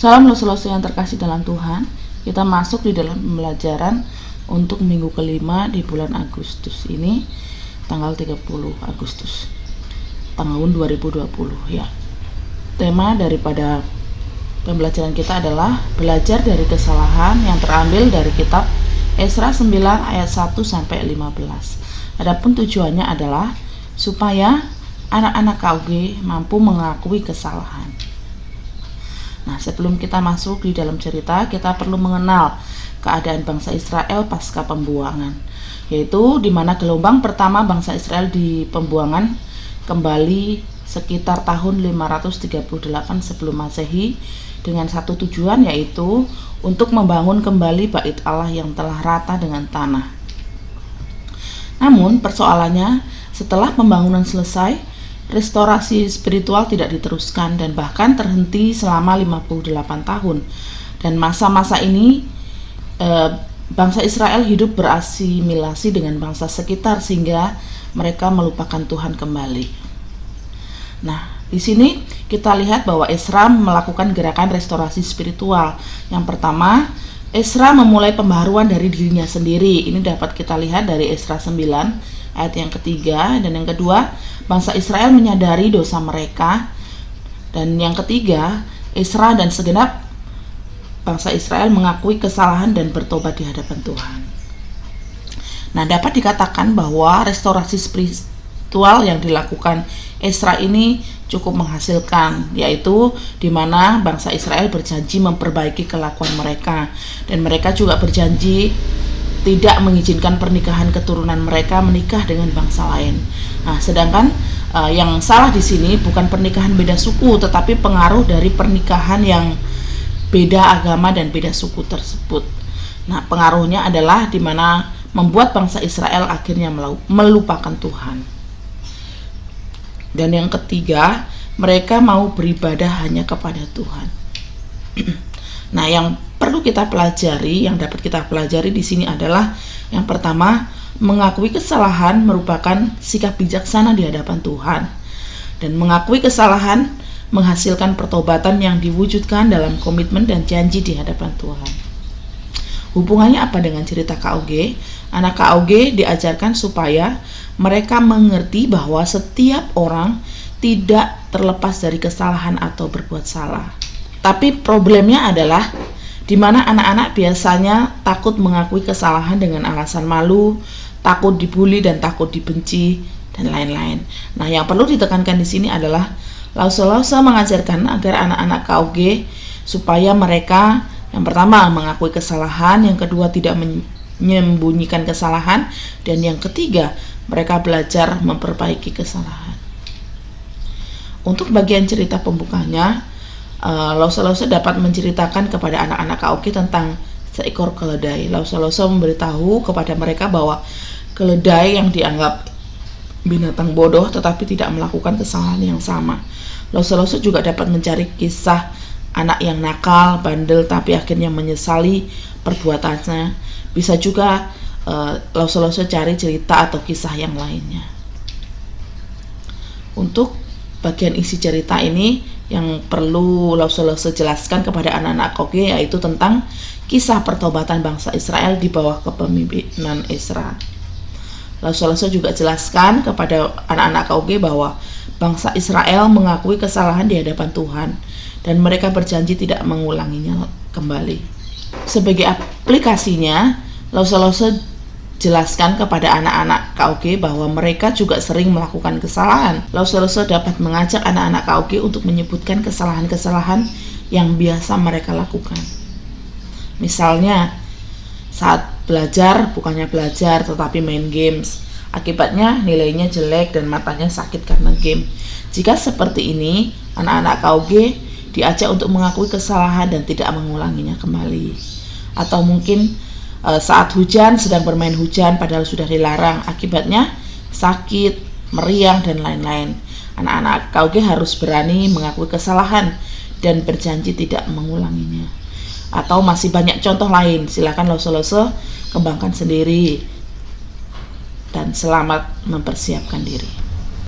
Salam lo-lo yang terkasih dalam Tuhan. Kita masuk di dalam pembelajaran untuk minggu kelima di bulan Agustus ini, tanggal 30 Agustus tahun 2020 ya. Tema daripada pembelajaran kita adalah belajar dari kesalahan yang terambil dari kitab Esra 9 ayat 1 sampai 15. Adapun tujuannya adalah supaya anak-anak KUG mampu mengakui kesalahan. Nah, sebelum kita masuk di dalam cerita, kita perlu mengenal keadaan bangsa Israel pasca pembuangan, yaitu di mana gelombang pertama bangsa Israel di pembuangan kembali sekitar tahun 538 sebelum Masehi dengan satu tujuan, yaitu untuk membangun kembali bait Allah yang telah rata dengan tanah. Namun persoalannya, setelah pembangunan selesai, restorasi spiritual tidak diteruskan dan bahkan terhenti selama 58 tahun. Dan masa-masa ini bangsa Israel hidup berasimilasi dengan bangsa sekitar sehingga mereka melupakan Tuhan kembali. Nah, di sini kita lihat bahwa Esra melakukan gerakan restorasi spiritual. Yang pertama, Esra memulai pembaharuan dari dirinya sendiri. Ini dapat kita lihat dari Esra 9 ayat yang ketiga, dan yang kedua, bangsa Israel menyadari dosa mereka, dan yang ketiga, Esra dan segenap bangsa Israel mengakui kesalahan dan bertobat di hadapan Tuhan. Nah, dapat dikatakan bahwa restorasi spiritual yang dilakukan Esra ini cukup menghasilkan, yaitu di mana bangsa Israel berjanji memperbaiki kelakuan mereka, dan mereka juga berjanji tidak mengizinkan pernikahan keturunan mereka menikah dengan bangsa lain. Nah, sedangkan yang salah di sini bukan pernikahan beda suku, tetapi pengaruh dari pernikahan yang beda agama dan beda suku tersebut. Nah, pengaruhnya adalah di mana membuat bangsa Israel akhirnya melupakan Tuhan. Dan yang ketiga, mereka mau beribadah hanya kepada Tuhan. Nah, yang perlu kita pelajari, yang dapat kita pelajari di sini adalah yang pertama, mengakui kesalahan merupakan sikap bijaksana di hadapan Tuhan, dan mengakui kesalahan menghasilkan pertobatan yang diwujudkan dalam komitmen dan janji di hadapan Tuhan. Hubungannya apa dengan cerita KUG? Anak KUG diajarkan supaya mereka mengerti bahwa setiap orang tidak terlepas dari kesalahan atau berbuat salah. Tapi problemnya adalah di mana anak-anak biasanya takut mengakui kesalahan dengan alasan malu, takut dibully dan takut dibenci dan lain-lain. Nah, yang perlu ditekankan di sini adalah Lause mengajarkan agar anak-anak KUG supaya mereka yang pertama mengakui kesalahan, yang kedua tidak menyembunyikan kesalahan, dan yang ketiga mereka belajar memperbaiki kesalahan. Untuk bagian cerita pembukanya, Lause dapat menceritakan kepada anak-anak KUG tentang seekor keledai. Lause memberitahu kepada mereka bahwa keledai yang dianggap binatang bodoh tetapi tidak melakukan kesalahan yang sama. Lause juga dapat mencari kisah anak yang nakal, bandel, tapi akhirnya menyesali perbuatannya. Bisa juga Lause cari cerita atau kisah yang lainnya. Untuk bagian isi cerita ini yang perlu Lause jelaskan kepada anak-anak KUG yaitu tentang kisah pertobatan bangsa Israel di bawah kepemimpinan Esra. Lause juga jelaskan kepada anak-anak KUG bahwa bangsa Israel mengakui kesalahan di hadapan Tuhan dan mereka berjanji tidak mengulanginya kembali. Sebagai aplikasinya, Lause jelaskan kepada anak-anak KUG bahwa mereka juga sering melakukan kesalahan. Lause dapat mengajak anak-anak KUG untuk menyebutkan kesalahan-kesalahan yang biasa mereka lakukan. Misalnya, saat belajar bukannya belajar tetapi main games. Akibatnya nilainya jelek dan matanya sakit karena game. Jika seperti ini, anak-anak KUG diajak untuk mengakui kesalahan dan tidak mengulanginya kembali. Atau mungkin saat hujan sedang bermain hujan padahal sudah dilarang, akibatnya sakit, meriang dan lain-lain. Anak-anak KUG harus berani mengakui kesalahan dan berjanji tidak mengulanginya. Atau masih banyak contoh lain, silakan Lause kembangkan sendiri dan selamat mempersiapkan diri.